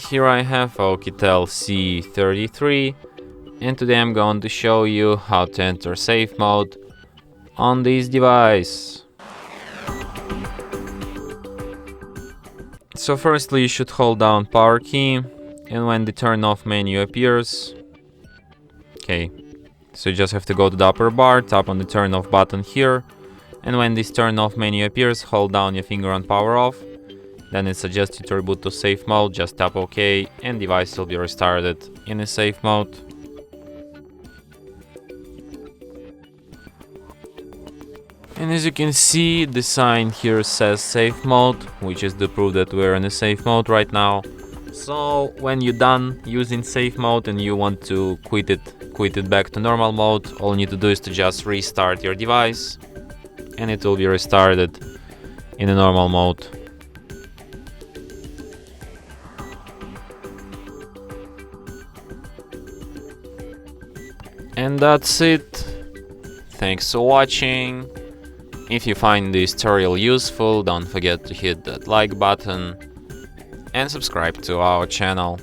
Here I have OUKITEL C33, and today I'm going to show you how to enter safe mode on this device. So firstly, you should hold down power key, and when the turn off menu appears, so you just have to go to the upper bar, tap on the turn off button here, and when this turn off menu appears, hold down your finger on power off. Then it suggests you to reboot to safe mode, just tap OK, and device will be restarted in a safe mode. And as you can see, the sign here says safe mode, which is the proof that we're in a safe mode right now. So when you're done using safe mode and you want to quit it back to normal mode, all you need to do is to just restart your device, and it will be restarted in a normal mode. And that's it. Thanks for watching. If you find this tutorial useful, don't forget to hit that like button and subscribe to our channel.